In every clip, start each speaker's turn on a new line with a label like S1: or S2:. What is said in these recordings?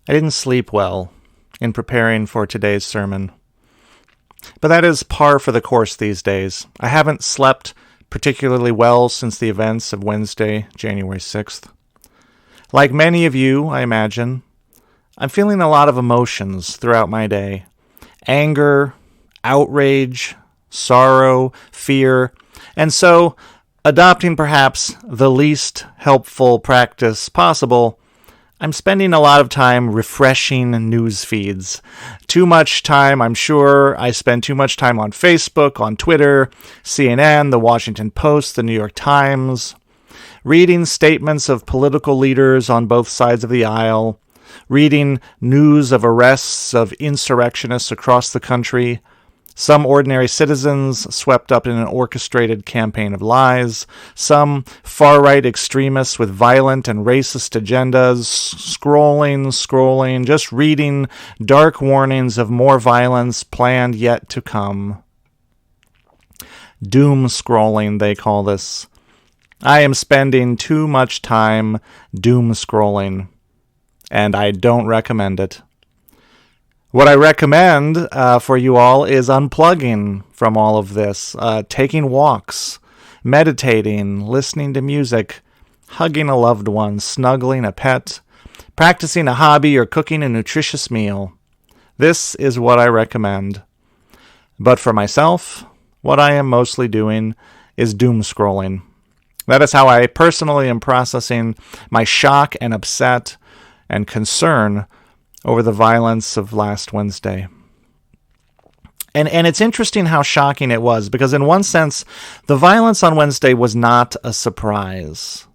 S1: I didn't sleep well in preparing for today's sermon. But that is par for the course these days. I haven't slept particularly well since the events of Wednesday, January 6th. Like many of you, I imagine, I'm feeling a lot of emotions throughout my day. Anger, outrage, sorrow, fear, and so, adopting perhaps the least helpful practice possible, I'm spending a lot of time refreshing news feeds. Too much time, I'm sure. I spend too much time on Facebook, on Twitter, CNN, The Washington Post, The New York Times, reading statements of political leaders on both sides of the aisle, reading news of arrests of insurrectionists across the country, some ordinary citizens swept up in an orchestrated campaign of lies, some far-right extremists with violent and racist agendas, scrolling, just reading dark warnings of more violence planned yet to come. Doom scrolling, they call this. I am spending too much time doom scrolling, and I don't recommend it. What I recommend for you all is unplugging from all of this, taking walks, meditating, listening to music, hugging a loved one, snuggling a pet, practicing a hobby, or cooking a nutritious meal. This is what I recommend. But for myself, what I am mostly doing is doom scrolling. That is how I personally am processing my shock and upset and concern over the violence of last Wednesday. And it's interesting how shocking it was, because in one sense, the violence on Wednesday was not a surprise.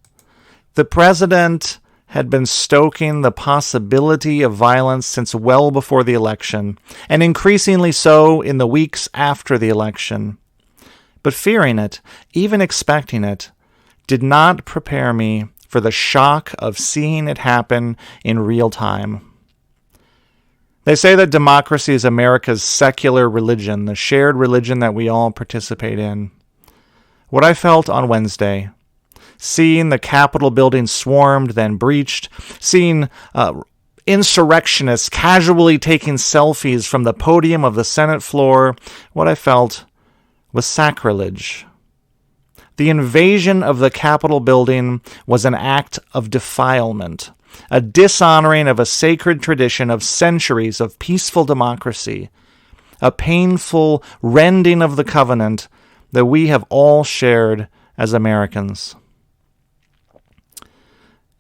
S1: The president had been stoking the possibility of violence since well before the election, and increasingly so in the weeks after the election. But fearing it, even expecting it, did not prepare me for the shock of seeing it happen in real time. They say that democracy is America's secular religion, the shared religion that we all participate in. What I felt on Wednesday, seeing the Capitol building swarmed, then breached, seeing insurrectionists casually taking selfies from the podium of the Senate floor, what I felt was sacrilege. The invasion of the Capitol building was an act of defilement, a dishonoring of a sacred tradition of centuries of peaceful democracy, a painful rending of the covenant that we have all shared as Americans.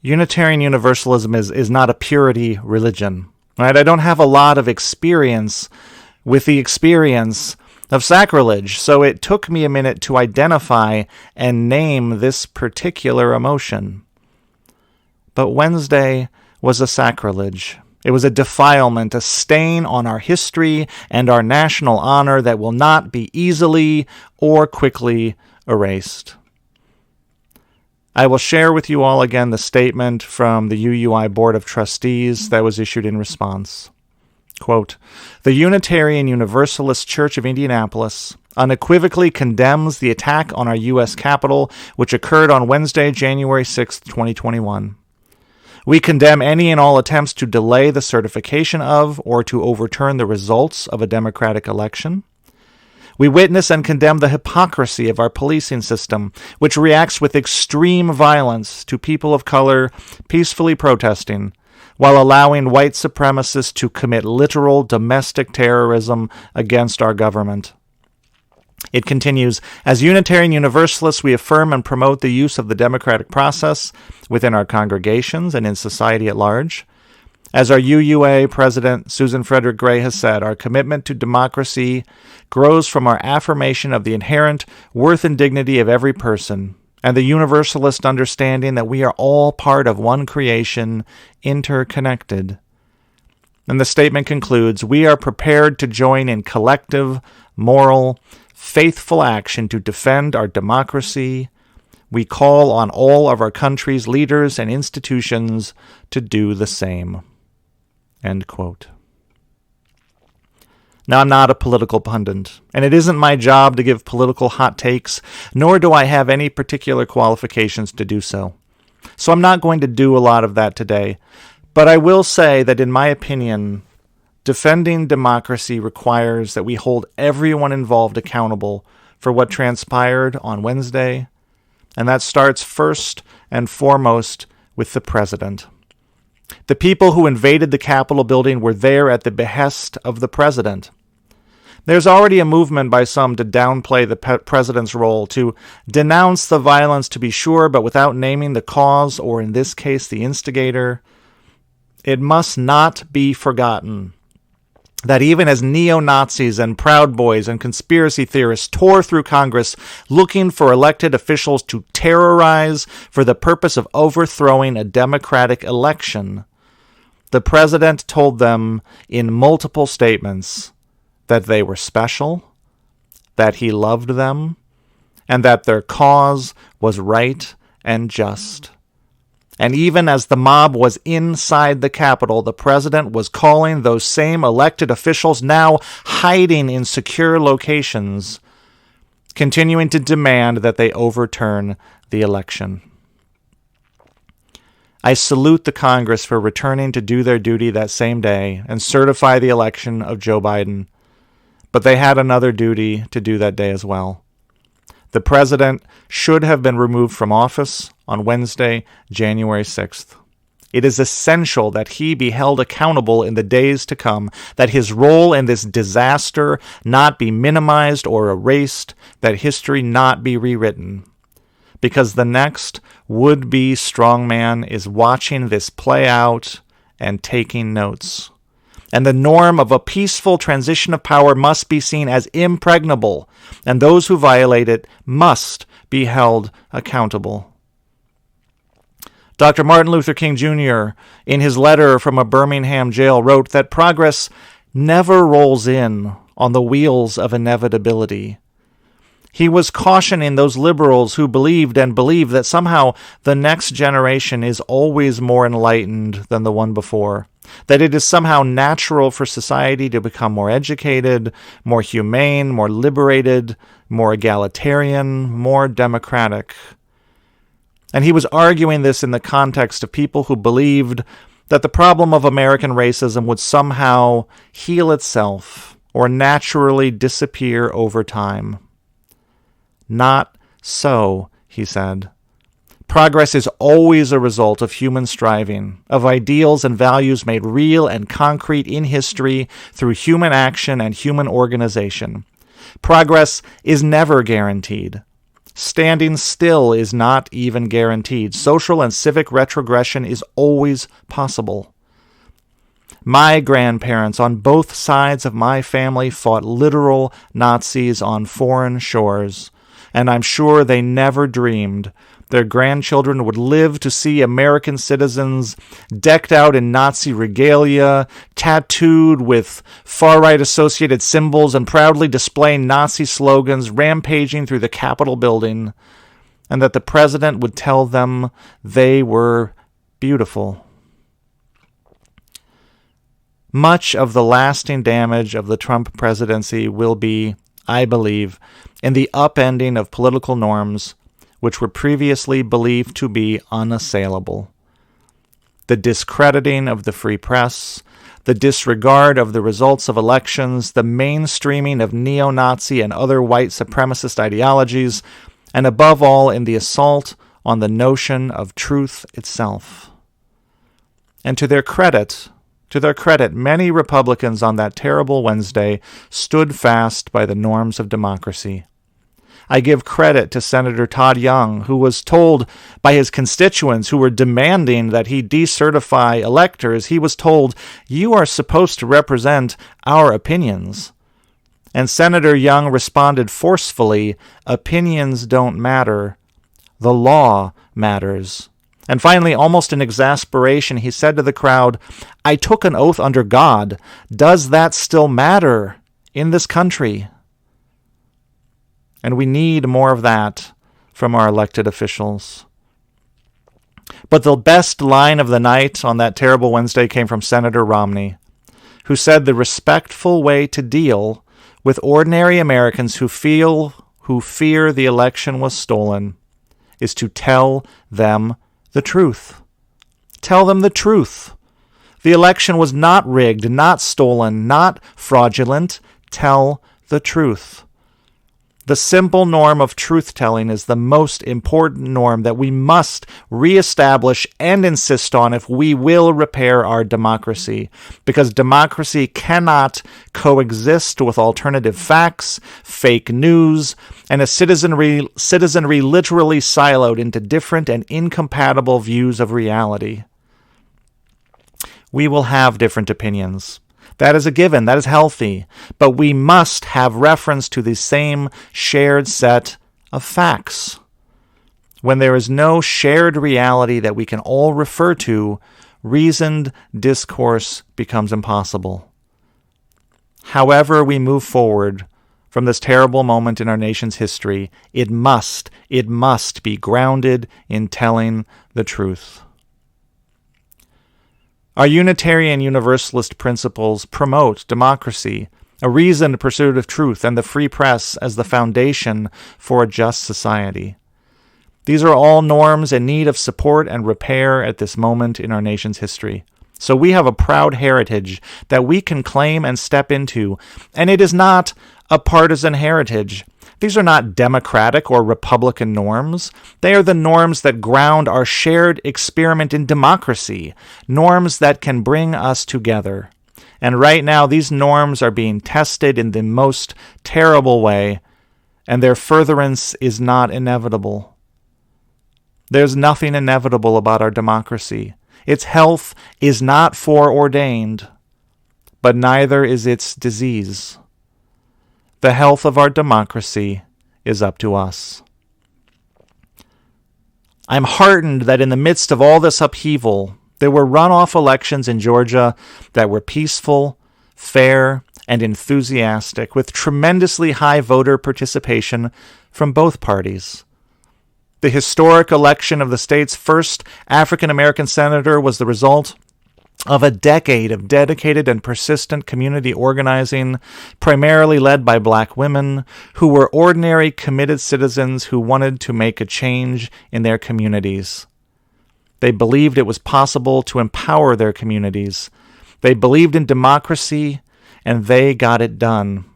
S1: Unitarian Universalism is not a purity religion, right? I don't have a lot of experience with the experience of sacrilege, so it took me a minute to identify and name this particular emotion. But Wednesday was a sacrilege. It was a defilement, a stain on our history and our national honor that will not be easily or quickly erased. I will share with you all again the statement from the UUI Board of Trustees that was issued in response. Quote, "The Unitarian Universalist Church of Indianapolis unequivocally condemns the attack on our U.S. Capitol, which occurred on Wednesday, January 6, 2021. We condemn any and all attempts to delay the certification of or to overturn the results of a democratic election. We witness and condemn the hypocrisy of our policing system, which reacts with extreme violence to people of color peacefully protesting, while allowing white supremacists to commit literal domestic terrorism against our government." It continues, "As Unitarian Universalists, we affirm and promote the use of the democratic process within our congregations and in society at large. As our UUA President Susan Frederick Gray has said, our commitment to democracy grows from our affirmation of the inherent worth and dignity of every person, and the universalist understanding that we are all part of one creation, interconnected." And the statement concludes, "We are prepared to join in collective, moral, faithful action to defend our democracy. We call on all of our country's leaders and institutions to do the same." End quote. Now, I'm not a political pundit, and it isn't my job to give political hot takes, nor do I have any particular qualifications to do so. So I'm not going to do a lot of that today. But I will say that, in my opinion, defending democracy requires that we hold everyone involved accountable for what transpired on Wednesday, and that starts first and foremost with the president. The people who invaded the Capitol building were there at the behest of the president. There's already a movement by some to downplay the president's role, to denounce the violence, to be sure, but without naming the cause, or in this case, the instigator. It must not be forgotten that even as neo-Nazis and Proud Boys and conspiracy theorists tore through Congress looking for elected officials to terrorize for the purpose of overthrowing a democratic election, the president told them in multiple statements that they were special, that he loved them, and that their cause was right and just. And even as the mob was inside the Capitol, the president was calling those same elected officials, now hiding in secure locations, continuing to demand that they overturn the election. I salute the Congress for returning to do their duty that same day and certify the election of Joe Biden. But they had another duty to do that day as well. The president should have been removed from office on Wednesday, January 6th. It is essential that he be held accountable in the days to come, that his role in this disaster not be minimized or erased, that history not be rewritten. Because the next would-be strongman is watching this play out and taking notes. And the norm of a peaceful transition of power must be seen as impregnable, and those who violate it must be held accountable. Dr. Martin Luther King Jr., in his letter from a Birmingham jail, wrote that progress never rolls in on the wheels of inevitability. He was cautioning those liberals who believed and believe that somehow the next generation is always more enlightened than the one before, that it is somehow natural for society to become more educated, more humane, more liberated, more egalitarian, more democratic. And he was arguing this in the context of people who believed that the problem of American racism would somehow heal itself or naturally disappear over time. Not so, he said. Progress is always a result of human striving, of ideals and values made real and concrete in history through human action and human organization. Progress is never guaranteed. Standing still is not even guaranteed. Social and civic retrogression is always possible. My grandparents on both sides of my family fought literal Nazis on foreign shores, and I'm sure they never dreamed their grandchildren would live to see American citizens decked out in Nazi regalia, tattooed with far-right associated symbols, and proudly displaying Nazi slogans, rampaging through the Capitol building, and that the president would tell them they were beautiful. Much of the lasting damage of the Trump presidency will be, I believe, in the upending of political norms which were previously believed to be unassailable. The discrediting of the free press, the disregard of the results of elections, the mainstreaming of neo-Nazi and other white supremacist ideologies, and above all, in the assault on the notion of truth itself. And to their credit, many Republicans on that terrible Wednesday stood fast by the norms of democracy. I give credit to Senator Todd Young, who was told by his constituents who were demanding that he decertify electors, he was told, "You are supposed to represent our opinions." And Senator Young responded forcefully, "Opinions don't matter. The law matters." And finally, almost in exasperation, he said to the crowd, "I took an oath under God. Does that still matter in this country?" And we need more of that from our elected officials. But the best line of the night on that terrible Wednesday came from Senator Romney, who said the respectful way to deal with ordinary Americans who fear the election was stolen is to tell them the truth. Tell them the truth. The election was not rigged, not stolen, not fraudulent. Tell the truth. The simple norm of truth-telling is the most important norm that we must reestablish and insist on if we will repair our democracy, because democracy cannot coexist with alternative facts, fake news, and a citizenry literally siloed into different and incompatible views of reality. We will have different opinions. That is a given. That is healthy. But we must have reference to the same shared set of facts. When there is no shared reality that we can all refer to, reasoned discourse becomes impossible. However we move forward from this terrible moment in our nation's history, it must be grounded in telling the truth. Our Unitarian Universalist principles promote democracy, a reasoned pursuit of truth, and the free press as the foundation for a just society. These are all norms in need of support and repair at this moment in our nation's history. So we have a proud heritage that we can claim and step into, and it is not a partisan heritage. These are not democratic or republican norms. They are the norms that ground our shared experiment in democracy, norms that can bring us together. And right now, these norms are being tested in the most terrible way, and their furtherance is not inevitable. There's nothing inevitable about our democracy. Its health is not foreordained, but neither is its disease. The health of our democracy is up to us. I'm heartened that in the midst of all this upheaval, there were runoff elections in Georgia that were peaceful, fair, and enthusiastic, with tremendously high voter participation from both parties. The historic election of the state's first African-American senator was the result of a decade of dedicated and persistent community organizing, primarily led by black women, who were ordinary, committed citizens who wanted to make a change in their communities. They believed it was possible to empower their communities. They believed in democracy, and they got it done.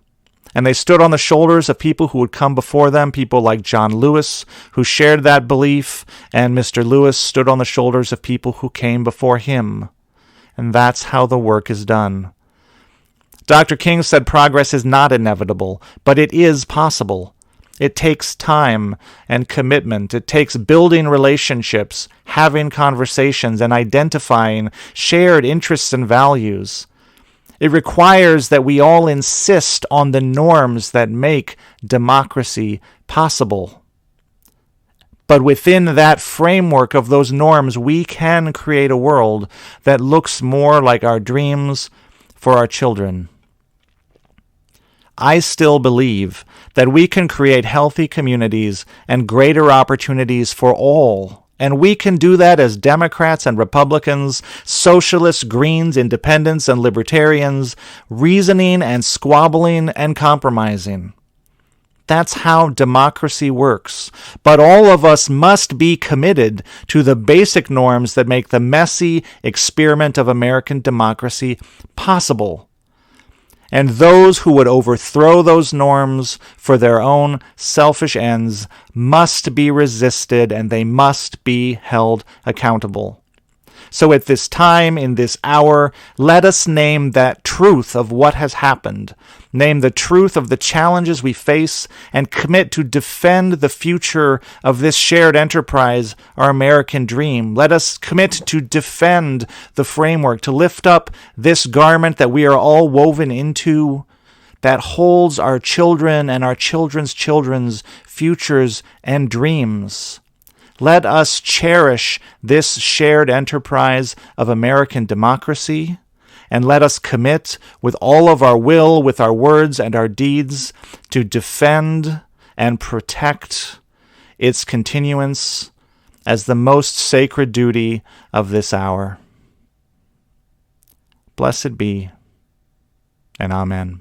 S1: And they stood on the shoulders of people who would come before them, people like John Lewis, who shared that belief, and Mr. Lewis stood on the shoulders of people who came before him. And that's how the work is done. Dr. King said progress is not inevitable, but it is possible. It takes time and commitment. It takes building relationships, having conversations, and identifying shared interests and values. It requires that we all insist on the norms that make democracy possible. But within that framework of those norms, we can create a world that looks more like our dreams for our children. I still believe that we can create healthy communities and greater opportunities for all. And we can do that as Democrats and Republicans, socialists, Greens, independents, and libertarians, reasoning and squabbling and compromising. That's how democracy works. But all of us must be committed to the basic norms that make the messy experiment of American democracy possible. And those who would overthrow those norms for their own selfish ends must be resisted, and they must be held accountable. So at this time, in this hour, let us name that truth of what has happened, name the truth of the challenges we face, and commit to defend the future of this shared enterprise, our American dream. Let us commit to defend the framework, to lift up this garment that we are all woven into, that holds our children and our children's children's futures and dreams. Let us cherish this shared enterprise of American democracy, and let us commit with all of our will, with our words and our deeds, to defend and protect its continuance as the most sacred duty of this hour. Blessed be, and amen.